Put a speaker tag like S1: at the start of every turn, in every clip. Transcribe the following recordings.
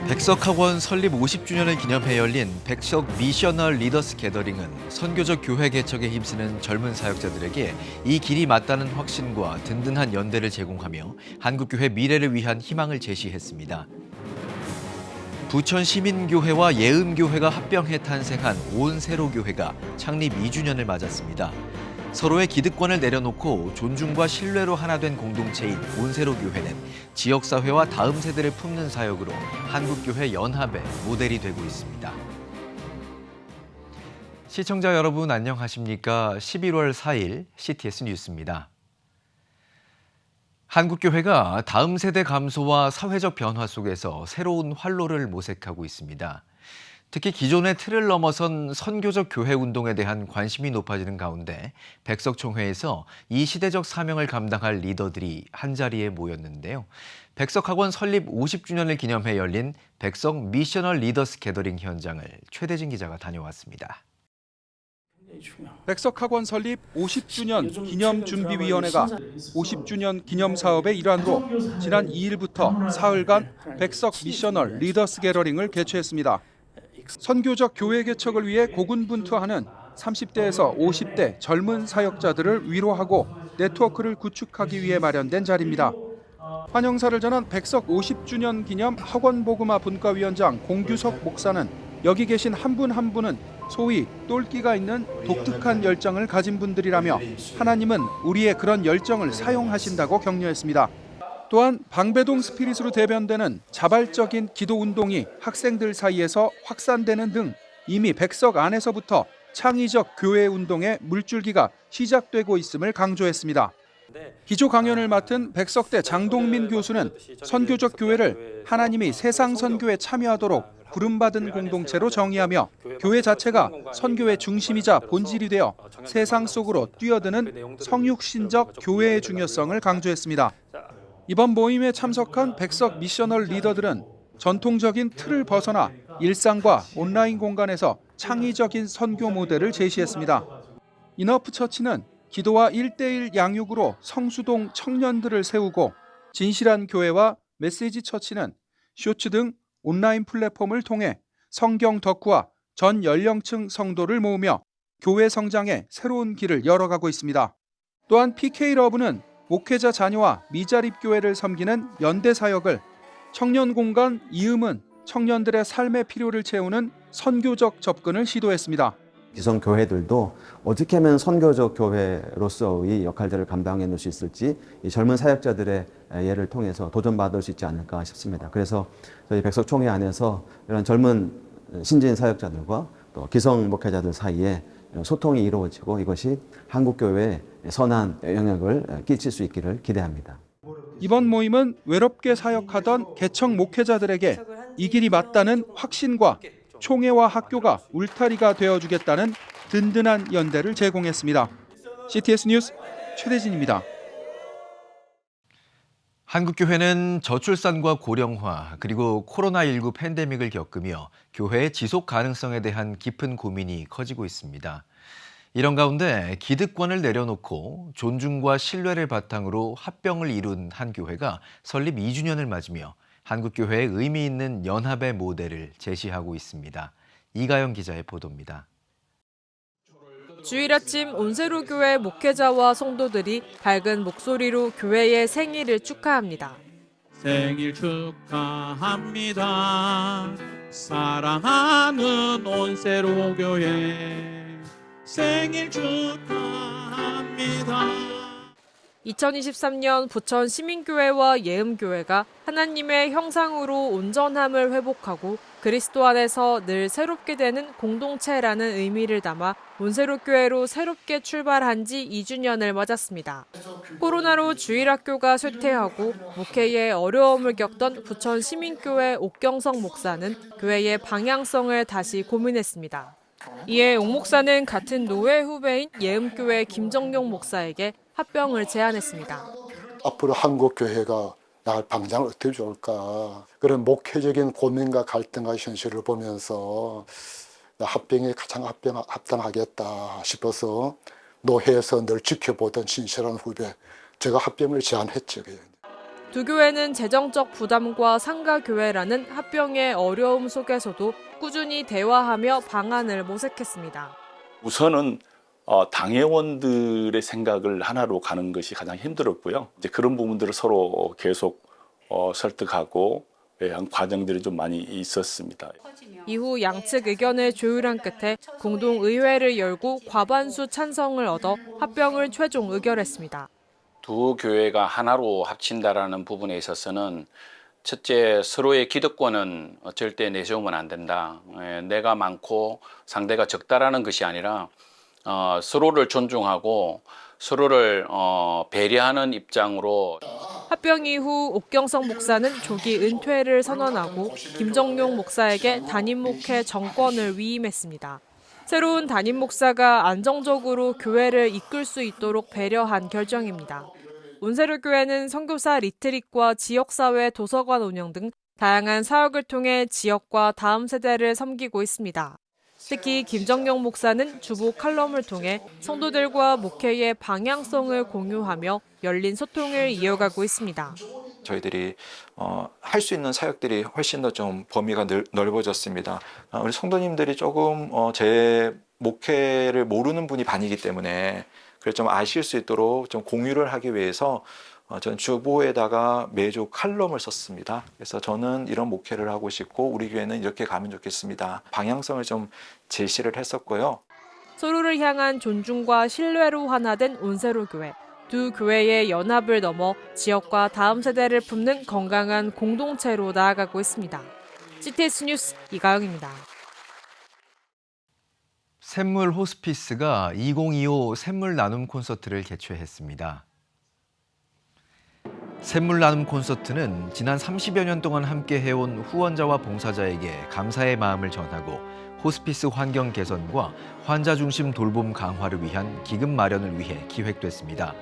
S1: 백석학원 설립 50주년을 기념해 열린 백석 미셔널 리더스 게더링은 선교적 교회 개척에 힘쓰는 젊은 사역자들에게 이 길이 맞다는 확신과 든든한 연대를 제공하며 한국교회 미래를 위한 희망을 제시했습니다. 부천시민교회와 예음교회가 합병해 탄생한 온세로교회가 창립 2주년을 맞았습니다. 서로의 기득권을 내려놓고 존중과 신뢰로 하나 된 공동체인 온세로교회는 지역사회와 다음 세대를 품는 사역으로 한국교회 연합의 모델이 되고 있습니다. 시청자 여러분 안녕하십니까? 11월 4일 CTS 뉴스입니다. 한국교회가 다음 세대 감소와 사회적 변화 속에서 새로운 활로를 모색하고 있습니다. 특히 기존의 틀을 넘어선 선교적 교회 운동에 대한 관심이 높아지는 가운데 백석총회에서 이 시대적 사명을 감당할 리더들이 한자리에 모였는데요. 백석학원 설립 50주년을 기념해 열린 백석 미셔널 리더스 게더링 현장을 최대진 기자가 다녀왔습니다.
S2: 백석학원 설립 50주년 기념준비위원회가 50주년 기념 사업의 일환으로 지난 2일부터 사흘간 백석 미셔널 리더스 게더링을 개최했습니다. 선교적 교회 개척을 위해 고군분투하는 30대에서 50대 젊은 사역자들을 위로하고 네트워크를 구축하기 위해 마련된 자리입니다. 환영사를 전한 백석 50주년 기념 학원복음화 분과위원장 공규석 목사는 여기 계신 한 분 한 분은 소위 똘끼가 있는 독특한 열정을 가진 분들이라며 하나님은 우리의 그런 열정을 사용하신다고 격려했습니다. 또한 방배동 스피릿으로 대변되는 자발적인 기도 운동이 학생들 사이에서 확산되는 등 이미 백석 안에서부터 창의적 교회 운동의 물줄기가 시작되고 있음을 강조했습니다. 기조 강연을 맡은 백석대 장동민 교수는 선교적 교회를 하나님이 세상 선교에 참여하도록 부름받은 공동체로 정의하며 교회 자체가 선교의 중심이자 본질이 되어 세상 속으로 뛰어드는 성육신적 교회의 중요성을 강조했습니다. 이번 모임에 참석한 백석 미셔널 리더들은 전통적인 틀을 벗어나 일상과 온라인 공간에서 창의적인 선교 모델을 제시했습니다. 이너프 처치는 기도와 1:1 양육으로 성수동 청년들을 세우고 진실한 교회와 메시지 처치는 쇼츠 등 온라인 플랫폼을 통해 성경 덕후와 전 연령층 성도를 모으며 교회 성장에 새로운 길을 열어가고 있습니다. 또한 PK러브는 목회자 자녀와 미자립 교회를 섬기는 연대 사역을, 청년 공간 이음은 청년들의 삶의 필요를 채우는 선교적 접근을 시도했습니다.
S3: 기성 교회들도 어떻게 하면 선교적 교회로서의 역할들을 감당해 놓을 수 있을지 이 젊은 사역자들의 예를 통해서 도전받을 수 있지 않을까 싶습니다. 그래서 저희 백석총회 안에서 이런 젊은 신진 사역자들과 또 기성 목회자들 사이에 소통이 이루어지고 이것이 한국교회에 선한 영향을 끼칠 수 있기를 기대합니다.
S2: 이번 모임은 외롭게 사역하던 개척 목회자들에게 이 길이 맞다는 확신과 총회와 학교가 울타리가 되어주겠다는 든든한 연대를 제공했습니다. CTS 뉴스 최대진입니다.
S1: 한국교회는 저출산과 고령화 그리고 코로나19 팬데믹을 겪으며 교회의 지속 가능성에 대한 깊은 고민이 커지고 있습니다. 이런 가운데 기득권을 내려놓고 존중과 신뢰를 바탕으로 합병을 이룬 한 교회가 설립 2주년을 맞으며 한국교회의 의미 있는 연합의 모델을 제시하고 있습니다. 이가영 기자의 보도입니다.
S4: 주일 아침 온세로교회 목회자와 성도들이 밝은 목소리로 교회의 생일을 축하합니다.
S5: 생일 축하합니다. 사랑하는 온세로교회 생일 축하합니다.
S4: 2023년 부천 시민교회와 예음교회가 하나님의 형상으로 온전함을 회복하고 그리스도 안에서 늘 새롭게 되는 공동체라는 의미를 담아 온세로교회로 새롭게 출발한 지 2주년을 맞았습니다. 코로나로 주일학교가 쇠퇴하고 목회에 어려움을 겪던 부천 시민교회 옥경성 목사는 교회의 방향성을 다시 고민했습니다. 이에 옥 목사는 같은 노회 후배인 예음교회 김정용 목사에게 합병을 제안했습니다.
S6: 앞으로 한국교회가 나갈 방향을 어떻게 좋을까, 그런 목회적인 고민과 갈등과 현실을 보면서 합병이 가장 합당하겠다 싶어서 노회에서 늘 지켜보던 신실한 후배, 제가 합병을 제안했죠.
S4: 두 교회는 재정적 부담과 상가교회라는 합병의 어려움 속에서도 꾸준히 대화하며 방안을 모색했습니다.
S7: 우선은 당회원들의 생각을 하나로 가는 것이 가장 힘들었고요. 이제 그런 부분들을 서로 계속 설득하고 한 과정들이 좀 많이 있었습니다.
S4: 이후 양측 의견을 조율한 끝에 공동의회를 열고 과반수 찬성을 얻어 합병을 최종 의결했습니다.
S8: 두 교회가 하나로 합친다라는 부분에 있어서는 첫째, 서로의 기득권은 절대 내세우면 안 된다. 내가 많고 상대가 적다라는 것이 아니라 서로를 존중하고 서로를 배려하는 입장으로.
S4: 합병 이후 옥경성 목사는 조기 은퇴를 선언하고 김정용 목사에게 담임 목회 정권을 위임했습니다. 새로운 담임 목사가 안정적으로 교회를 이끌 수 있도록 배려한 결정입니다. 온세로교회는 선교사 리트릿과 지역사회 도서관 운영 등 다양한 사역을 통해 지역과 다음 세대를 섬기고 있습니다. 특히 김정용 목사는 주보 칼럼을 통해 성도들과 목회의 방향성을 공유하며 열린 소통을 이어가고 있습니다.
S9: 저희들이 할 수 있는 사역들이 훨씬 더 좀 범위가 넓어졌습니다. 우리 성도님들이 조금 제 목회를 모르는 분이 반이기 때문에 그걸 좀 아실 수 있도록 좀 공유를 하기 위해서 저는 주보에다가 매주 칼럼을 썼습니다. 그래서 저는 이런 목회를 하고 싶고 우리 교회는 이렇게 가면 좋겠습니다. 방향성을 좀 제시를 했었고요.
S4: 서로를 향한 존중과 신뢰로 하나된 온세로교회. 두 교회의 연합을 넘어 지역과 다음 세대를 품는 건강한 공동체로 나아가고 있습니다. CTS 뉴스 이가영입니다.
S1: 샘물 호스피스가 2025 샘물 나눔 콘서트를 개최했습니다. 샘물 나눔 콘서트는 지난 30여 년 동안 함께 해온 후원자와 봉사자에게 감사의 마음을 전하고 호스피스 환경 개선과 환자 중심 돌봄 강화를 위한 기금 마련을 위해 기획됐습니다.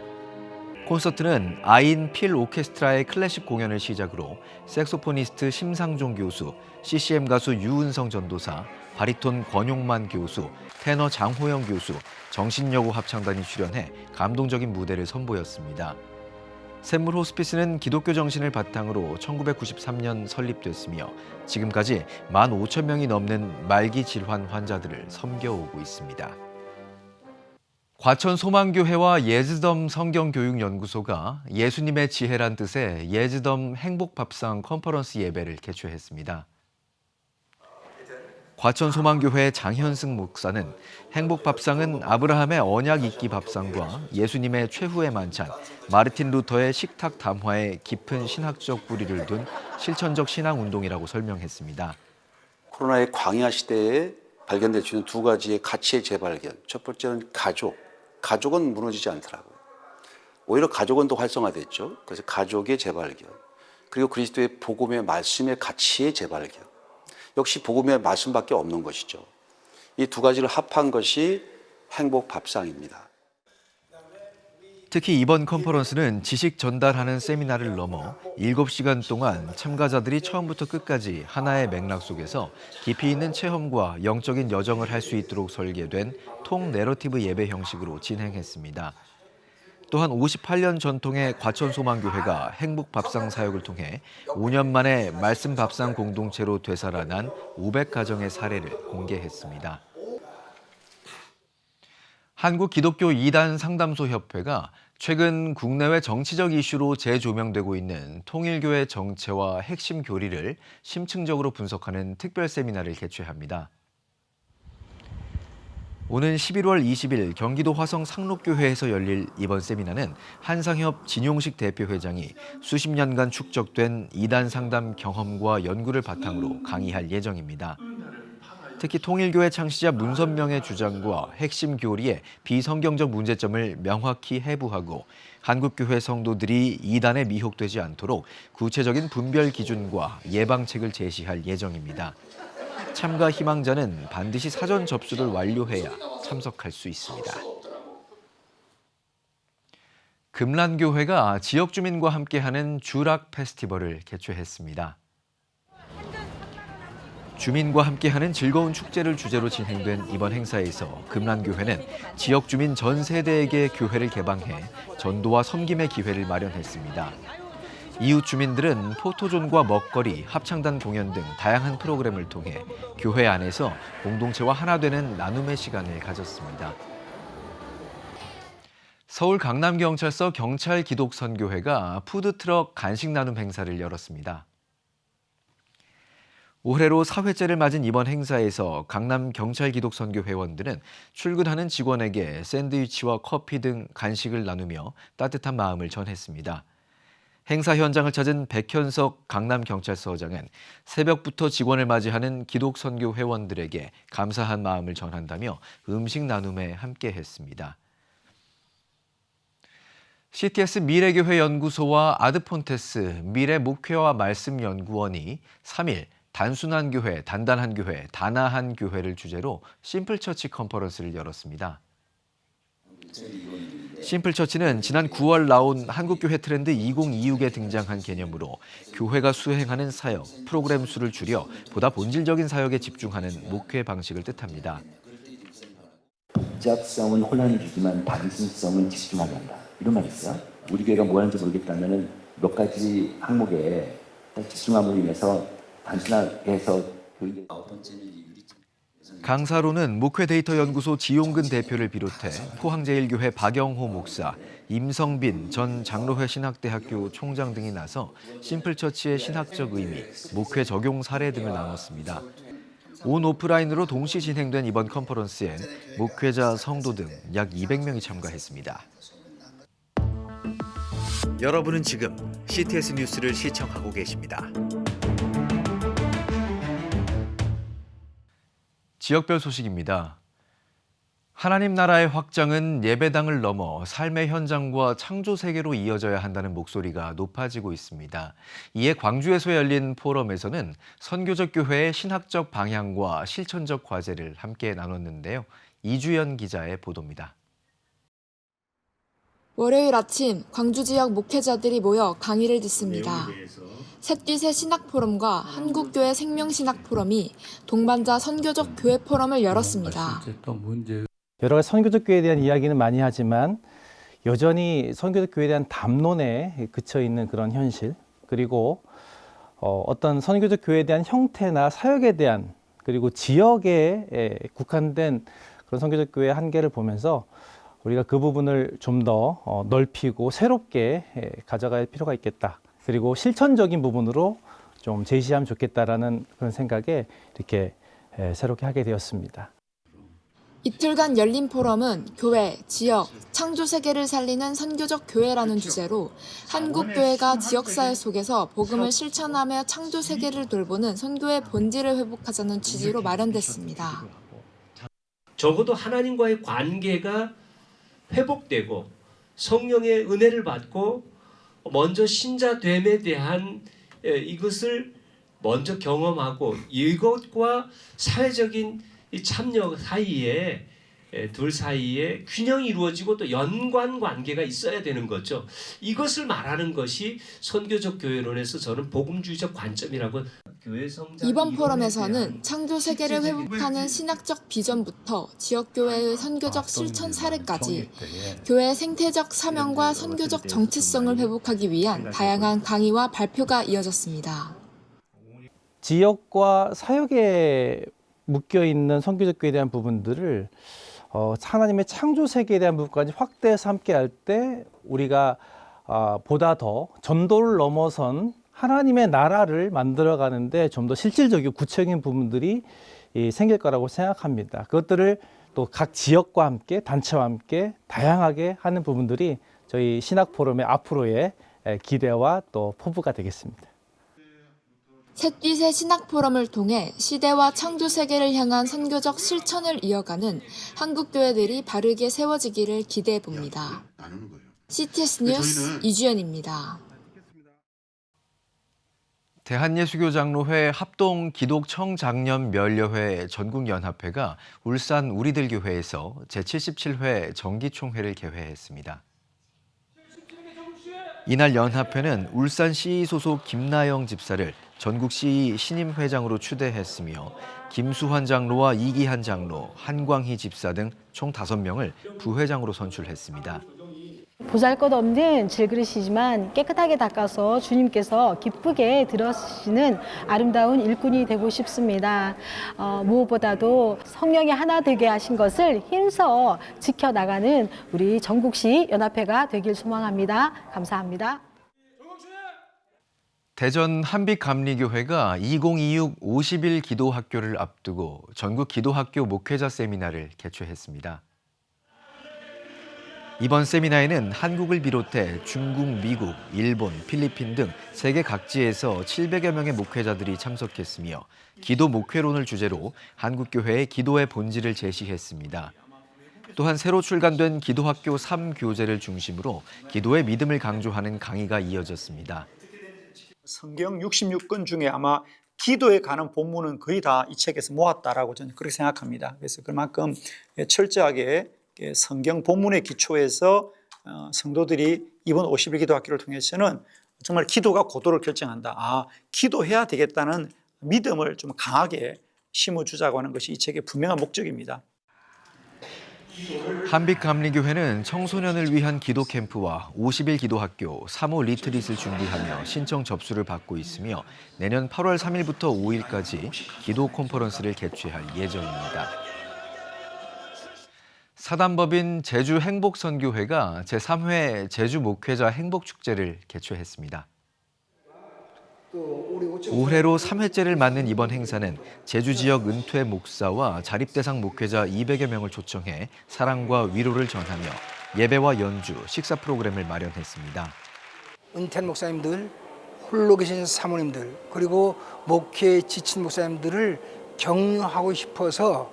S1: 콘서트는 아인 필 오케스트라의 클래식 공연을 시작으로 색소포니스트 심상종 교수, CCM 가수 유은성 전도사, 바리톤 권용만 교수, 테너 장호영 교수, 정신여고 합창단이 출연해 감동적인 무대를 선보였습니다. 샘물 호스피스는 기독교 정신을 바탕으로 1993년 설립됐으며 지금까지 15,000명이 넘는 말기 질환 환자들을 섬겨오고 있습니다. 과천 소망교회와 예즈덤 성경교육연구소가 예수님의 지혜란 뜻의 예즈덤 행복밥상 컨퍼런스 예배를 개최했습니다. 과천 소망교회 장현승 목사는 행복밥상은 아브라함의 언약 잊기 밥상과 예수님의 최후의 만찬, 마르틴 루터의 식탁 담화에 깊은 신학적 뿌리를 둔 실천적 신앙운동이라고 설명했습니다.
S10: 코로나의 광야 시대에 발견될 수 있는 두 가지의 가치의 재발견. 첫 번째는 가족. 가족은 무너지지 않더라고요. 오히려 가족은 더 활성화됐죠. 그래서 가족의 재발견. 그리고 그리스도의 복음의 말씀의 가치의 재발견. 역시 복음의 말씀밖에 없는 것이죠. 이 두 가지를 합한 것이 행복 밥상입니다.
S1: 특히 이번 컨퍼런스는 지식 전달하는 세미나를 넘어 7시간 동안 참가자들이 처음부터 끝까지 하나의 맥락 속에서 깊이 있는 체험과 영적인 여정을 할 수 있도록 설계된 통 내러티브 예배 형식으로 진행했습니다. 또한 58년 전통의 과천소망교회가 행복밥상 사역을 통해 5년 만에 말씀 밥상 공동체로 되살아난 500가정의 사례를 공개했습니다. 한국기독교 이단 상담소 협회가 최근 국내외 정치적 이슈로 재조명되고 있는 통일교의 정체와 핵심 교리를 심층적으로 분석하는 특별 세미나를 개최합니다. 오는 11월 20일 경기도 화성 상록교회에서 열릴 이번 세미나는 한상협 진용식 대표회장이 수십 년간 축적된 이단 상담 경험과 연구를 바탕으로 강의할 예정입니다. 특히 통일교회 창시자 문선명의 주장과 핵심 교리의 비성경적 문제점을 명확히 해부하고 한국교회 성도들이 이단에 미혹되지 않도록 구체적인 분별 기준과 예방책을 제시할 예정입니다. 참가 희망자는 반드시 사전 접수를 완료해야 참석할 수 있습니다. 금란교회가 지역 주민과 함께하는 주락 페스티벌을 개최했습니다. 주민과 함께하는 즐거운 축제를 주제로 진행된 이번 행사에서 금란교회는 지역 주민 전 세대에게 교회를 개방해 전도와 섬김의 기회를 마련했습니다. 이웃 주민들은 포토존과 먹거리, 합창단 공연 등 다양한 프로그램을 통해 교회 안에서 공동체와 하나 되는 나눔의 시간을 가졌습니다. 서울 강남경찰서 경찰기독선교회가 푸드트럭 간식 나눔 행사를 열었습니다. 올해로 4회째를 맞은 이번 행사에서 강남경찰기독선교 회원들은 출근하는 직원에게 샌드위치와 커피 등 간식을 나누며 따뜻한 마음을 전했습니다. 행사 현장을 찾은 백현석 강남경찰서장은 새벽부터 직원을 맞이하는 기독선교 회원들에게 감사한 마음을 전한다며 음식 나눔에 함께했습니다. CTS 미래교회 연구소와 아드폰테스 미래목회와 말씀연구원이 3일 단순한 교회, 단단한 교회, 단아한 교회를 주제로 심플처치 컨퍼런스를 열었습니다. 심플처치는 지난 9월 나온 한국교회 트렌드 2026에 등장한 개념으로 교회가 수행하는 사역, 프로그램 수를 줄여 보다 본질적인 사역에 집중하는 목회 방식을 뜻합니다.
S11: 복잡성은 혼란을 주지만 단순성은 집중하게 한다. 이런 말이 있어요. 우리 교회가 뭐 하는지 모르겠다면 몇 가지 항목에 집중함으로 인해서 단순하게 해서 교인들
S1: 강사로는 목회데이터연구소 지용근 대표를 비롯해 포항제일교회 박영호 목사, 임성빈 전 장로회 신학대학교 총장 등이 나서 심플처치의 신학적 의미, 목회 적용 사례 등을 나눴습니다. 온 오프라인으로 동시 진행된 이번 컨퍼런스엔 목회자, 성도 등 약 200명이 참가했습니다. 여러분은 지금 CTS 뉴스를 시청하고 계십니다. 지역별 소식입니다. 하나님 나라의 확장은 예배당을 넘어 삶의 현장과 창조 세계로 이어져야 한다는 목소리가 높아지고 있습니다. 이에 광주에서 열린 포럼에서는 선교적 교회의 신학적 방향과 실천적 과제를 함께 나눴는데요. 이주연 기자의 보도입니다.
S12: 월요일 아침 광주 지역 목회자들이 모여 강의를 듣습니다. 셋뒤새 신학포럼과 한국교회 생명신학포럼이 동반자 선교적 교회 포럼을 열었습니다.
S13: 여러 가지 선교적 교회에 대한 이야기는 많이 하지만 여전히 선교적 교회에 대한 담론에 그쳐 있는 그런 현실, 그리고 어떤 선교적 교회에 대한 형태나 사역에 대한, 그리고 지역에 국한된 그런 선교적 교회의 한계를 보면서 우리가 그 부분을 좀 더 넓히고 새롭게 가져갈 필요가 있겠다. 그리고 실천적인 부분으로 좀 제시하면 좋겠다라는 그런 생각에 이렇게 새롭게 하게 되었습니다.
S12: 이틀간 열린 포럼은 교회, 지역, 창조 세계를 살리는 선교적 교회라는 주제로 한국 교회가 지역사회 속에서 복음을 실천하며 창조 세계를 돌보는 선교의 본질을 회복하자는 취지로 마련됐습니다.
S14: 적어도 하나님과의 관계가 회복되고 성령의 은혜를 받고 먼저 신자됨에 대한 이것을 먼저 경험하고 이것과 사회적인 이 참여 사이에 둘 사이에 균형이 이루어지고 또 연관 관계가 있어야 되는 거죠. 이것을 말하는 것이 선교적 교회론에서 저는 복음주의적 관점이라고.
S12: 이번 포럼에서는 창조 세계를 회복하는 신학적 비전부터 지역교회의 선교적 실천 사례까지 교회의 생태적 사명과 선교적 정체성을 회복하기 위한 다양한 강의와 발표가 이어졌습니다.
S13: 지역과 사역에 묶여있는 선교적 교회에 대한 부분들을 하나님의 창조 세계에 대한 부분까지 확대해서 함께 할 때 우리가 보다 더 전도를 넘어선 하나님의 나라를 만들어가는데 좀 더 실질적이고 구체적인 부분들이 생길 거라고 생각합니다. 그것들을 또 각 지역과 함께 단체와 함께 다양하게 하는 부분들이 저희 신학포럼의 앞으로의 기대와 또 포부가 되겠습니다.
S12: 셋뒤새 신학포럼을 통해 시대와 창조 세계를 향한 선교적 실천을 이어가는 한국교회들이 바르게 세워지기를 기대해 봅니다. CTS 뉴스 이주연입니다.
S1: 대한예수교장로회 합동기독청장년면려회 전국연합회가 울산 우리들교회에서 제77회 정기총회를 개회했습니다. 이날 연합회는 울산 CE 소속 김나영 집사를 전국 CE 신임회장으로 추대했으며 김수환 장로와 이기한 장로, 한광희 집사 등 총 5명을 부회장으로 선출했습니다.
S15: 보잘것없는 질그릇이지만 깨끗하게 닦아서 주님께서 기쁘게 들어쓰시는 아름다운 일꾼이 되고 싶습니다. 무엇보다도 성령이 하나 되게 하신 것을 힘써 지켜나가는 우리 전국시 연합회가 되길 소망합니다. 감사합니다.
S1: 대전 한빛감리교회가 2026 50일 기도학교를 앞두고 전국 기도학교 목회자 세미나를 개최했습니다. 이번 세미나에는 한국을 비롯해 중국, 미국, 일본, 필리핀 등 세계 각지에서 700여 명의 목회자들이 참석했으며 기도 목회론을 주제로 한국교회의 기도의 본질을 제시했습니다. 또한 새로 출간된 기도학교 3교재를 중심으로 기도의 믿음을 강조하는 강의가 이어졌습니다.
S16: 성경 66권 중에 아마 기도에 관한 본문은 거의 다 이 책에서 모았다라고 저는 그렇게 생각합니다. 그래서 그만큼 철저하게 성경 본문에 기초해서 성도들이 이번 50일 기도학교를 통해서는 정말 기도가 고도를 결정한다. 기도해야 되겠다는 믿음을 좀 강하게 심어주자고 하는 것이 이 책의 분명한 목적입니다.
S1: 한빛감리교회는 청소년을 위한 기도 캠프와 50일 기도학교 3호 리트릿을 준비하며 신청 접수를 받고 있으며 내년 8월 3일부터 5일까지 기도 컨퍼런스를 개최할 예정입니다. 사단법인 제주행복선교회가 제3회 제주 목회자 행복축제를 개최했습니다. 올해로 3회째를 맞는 이번 행사는 제주 지역 은퇴 목사와 자립대상 목회자 200여 명을 초청해 사랑과 위로를 전하며 예배와 연주, 식사 프로그램을 마련했습니다.
S17: 은퇴한 목사님들, 홀로 계신 사모님들, 그리고 목회에 지친 목사님들을 격려하고 싶어서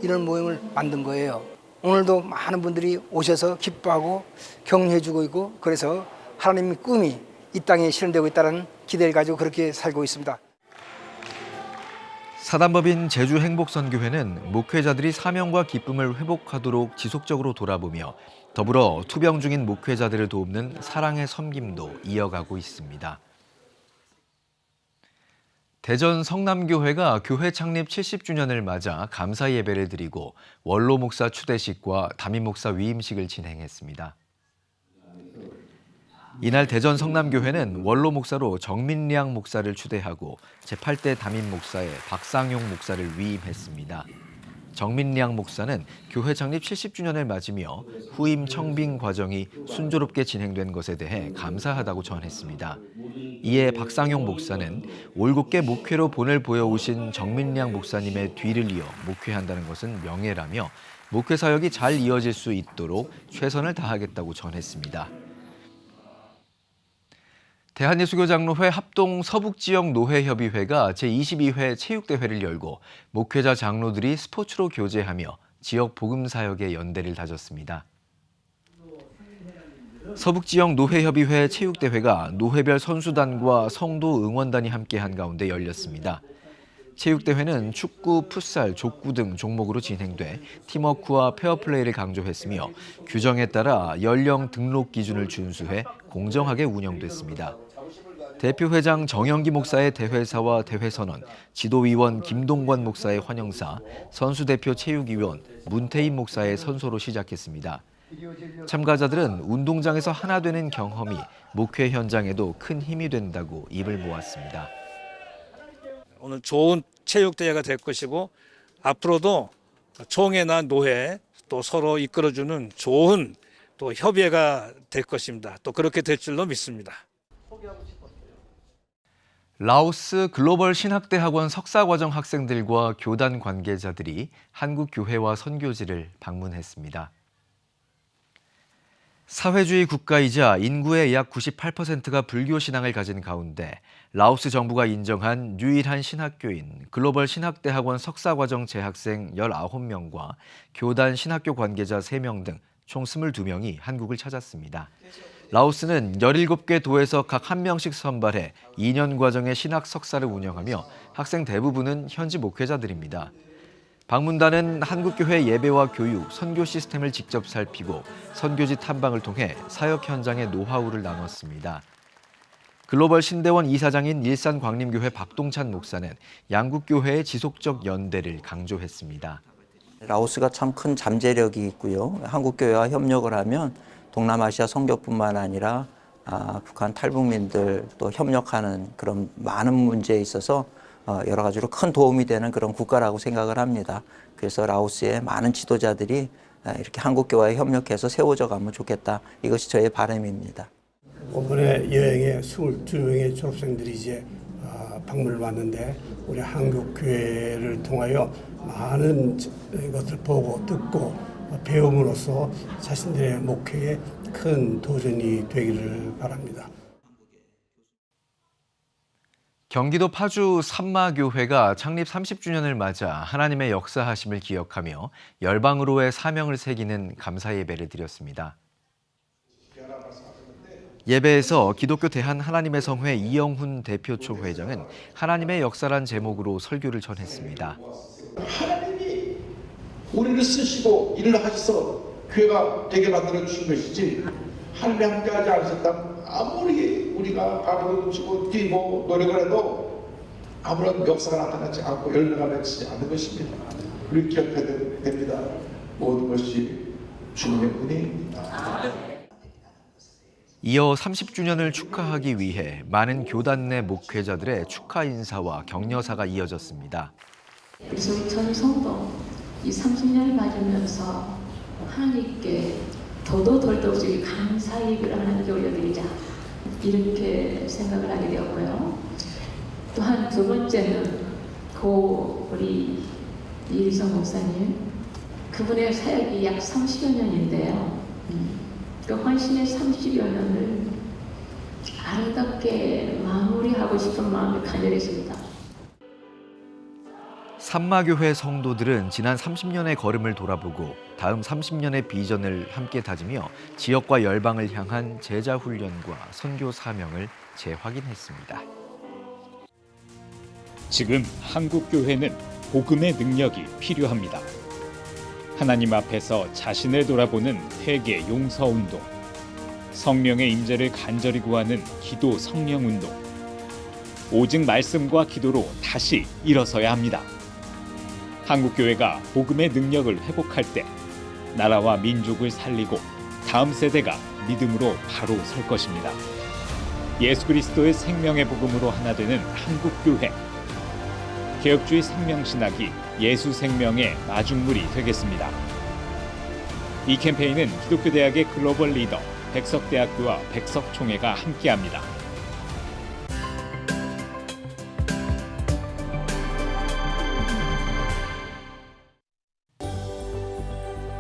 S17: 이런 모임을 만든 거예요. 오늘도 많은 분들이 오셔서 기뻐하고 격려해주고 있고, 그래서 하나님의 꿈이 이 땅에 실현되고 있다는 기대를 가지고 그렇게 살고 있습니다.
S1: 사단법인 제주행복선교회는 목회자들이 사명과 기쁨을 회복하도록 지속적으로 돌아보며 더불어 투병 중인 목회자들을 돕는 사랑의 섬김도 이어가고 있습니다. 대전 성남교회가 교회 창립 70주년을 맞아 감사 예배를 드리고 원로 목사 추대식과 담임 목사 위임식을 진행했습니다. 이날 대전 성남교회는 원로 목사로 정민량 목사를 추대하고 제8대 담임 목사에 박상용 목사를 위임했습니다. 정민량 목사는 교회 창립 70주년을 맞으며 후임 청빙 과정이 순조롭게 진행된 것에 대해 감사하다고 전했습니다. 이에 박상용 목사는 올곧게 목회로 본을 보여오신 정민량 목사님의 뒤를 이어 목회한다는 것은 명예라며 목회 사역이 잘 이어질 수 있도록 최선을 다하겠다고 전했습니다. 대한예수교장로회 합동 서북지역 노회협의회가 제22회 체육대회를 열고 목회자 장로들이 스포츠로 교제하며 지역 복음사역에 연대를 다졌습니다. 서북지역 노회협의회 체육대회가 노회별 선수단과 성도 응원단이 함께한 가운데 열렸습니다. 체육대회는 축구, 풋살, 족구 등 종목으로 진행돼 팀워크와 페어플레이를 강조했으며 규정에 따라 연령 등록 기준을 준수해 공정하게 운영됐습니다. 대표회장 정영기 목사의 대회사와 대회선언, 지도위원 김동관 목사의 환영사, 선수대표 체육위원 문태인 목사의 선서로 시작했습니다. 참가자들은 운동장에서 하나 되는 경험이 목회 현장에도 큰 힘이 된다고 입을 모았습니다.
S18: 오늘 좋은 체육대회가 될 것이고 앞으로도 총회나 노회 또 서로 이끌어주는 좋은 또 협의회가 될 것입니다. 또 그렇게 될 줄로 믿습니다.
S1: 라오스 글로벌 신학대학원 석사과정 학생들과 교단 관계자들이 한국교회와 선교지를 방문했습니다. 사회주의 국가이자 인구의 약 98%가 불교 신앙을 가진 가운데 라오스 정부가 인정한 유일한 신학교인 글로벌 신학대학원 석사과정 재학생 19명과 교단 신학교 관계자 3명 등 총 22명이 한국을 찾았습니다. 라오스는 17개 도에서 각 1명씩 선발해 2년 과정의 신학 석사를 운영하며 학생 대부분은 현지 목회자들입니다. 방문단은 한국교회 예배와 교육, 선교 시스템을 직접 살피고 선교지 탐방을 통해 사역 현장의 노하우를 나눴습니다. 글로벌 신대원 이사장인 일산광림교회 박동찬 목사는 양국교회의 지속적 연대를 강조했습니다.
S19: 라오스가 참 큰 잠재력이 있고요. 한국교회와 협력을 하면 동남아시아 선교뿐만 아니라 북한 탈북민들 또 협력하는 그런 많은 문제에 있어서 여러 가지로 큰 도움이 되는 그런 국가라고 생각을 합니다. 그래서 라오스의 많은 지도자들이 이렇게 한국교회와 협력해서 세워져 가면 좋겠다. 이것이 저의 바람입니다.
S20: 이번에 여행에 22명의 졸업생들이 이제 방문을 왔는데 우리 한국교회를 통하여 많은 것을 보고 듣고 배움으로써 자신들의 목회에 큰 도전이 되기를 바랍니다.
S1: 경기도 파주 삼마교회가 창립 30주년을 맞아 하나님의 역사하심을 기억하며 열방으로의 사명을 새기는 감사 예배를 드렸습니다. 예배에서 기독교 대한하나님의 성회 이영훈 대표초 회장은 하나님의 역사란 제목으로 설교를 전했습니다.
S21: 하나님이 우리를 쓰시고 일을 하셔서 교회가 되게 만들어 주신 것이지 하나님이 함께하지 않으셨다면 아무리 우리가 밥을 치고 뛰고 노력을 해도 아무런 역사가 나타나지 않고 열매가 맺히지 않는 것입니다. 우리 기억해야 됩니다. 모든 것이 주님의 은혜입니다.
S1: 이어 30주년을 축하하기 위해 많은 교단 내 목회자들의 축하 인사와 격려사가 이어졌습니다.
S22: 그래서 전 성도 이 30년을 맞으면서 하나님께 더도 덜도 없이 감사 예배를 하나님께 올려드리자 이렇게 생각을 하게 되었고요. 또한 두 번째는 우리 이일성 목사님 그분의 사역이 약 30여 년인데요. 그 헌신의 30여 년을 아름답게 마무리하고 싶은 마음이 간절했습니다.
S1: 삼마교회 성도들은 지난 30년의 걸음을 돌아보고 다음 30년의 비전을 함께 다지며 지역과 열방을 향한 제자 훈련과 선교 사명을 재확인했습니다.
S23: 지금 한국교회는 복음의 능력이 필요합니다. 하나님 앞에서 자신을 돌아보는 회개 용서 운동, 성령의 임재를 간절히 구하는 기도 성령 운동, 오직 말씀과 기도로 다시 일어서야 합니다. 한국교회가 복음의 능력을 회복할 때 나라와 민족을 살리고 다음 세대가 믿음으로 바로 설 것입니다. 예수 그리스도의 생명의 복음으로 하나 되는 한국교회. 개혁주의 생명신학이 예수 생명의 마중물이 되겠습니다. 이 캠페인은 기독교대학의 글로벌 리더 백석대학교와 백석총회가 함께합니다.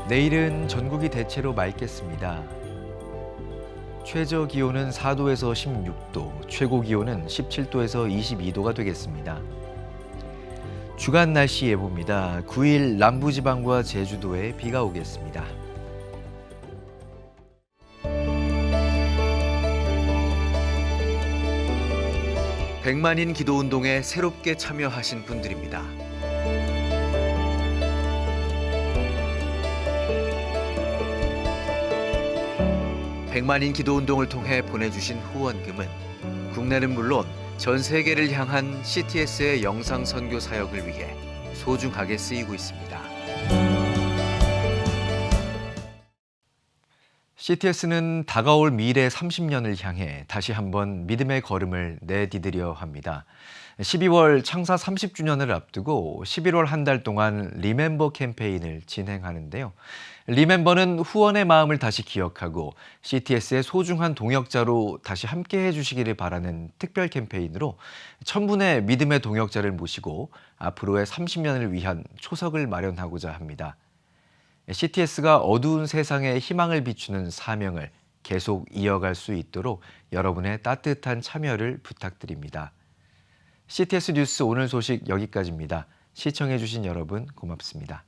S1: 내일은 전국이 대체로 맑겠습니다. 최저 기온은 4도에서 16도, 최고 기온은 17도에서 22도가 되겠습니다. 주간 날씨 예보입니다. 9일 남부지방과 제주도에 비가 오겠습니다. 백만인 기도운동에 새롭게 참여하신 분들입니다. 백만인 기도운동을 통해 보내주신 후원금은 국내는 물론 전 세계를 향한 CTS의 영상 선교 사역을 위해 소중하게 쓰이고 있습니다. CTS는 다가올 미래 30년을 향해 다시 한번 믿음의 걸음을 내디디려 합니다. 12월 창사 30주년을 앞두고 11월 한 달 동안 리멤버 캠페인을 진행하는데요. 리멤버는 후원의 마음을 다시 기억하고 CTS의 소중한 동역자로 다시 함께해 주시기를 바라는 특별 캠페인으로 1000분의 믿음의 동역자를 모시고 앞으로의 30년을 위한 초석을 마련하고자 합니다. CTS가 어두운 세상에 희망을 비추는 사명을 계속 이어갈 수 있도록 여러분의 따뜻한 참여를 부탁드립니다. CTS 뉴스 오늘 소식 여기까지입니다. 시청해 주신 여러분 고맙습니다.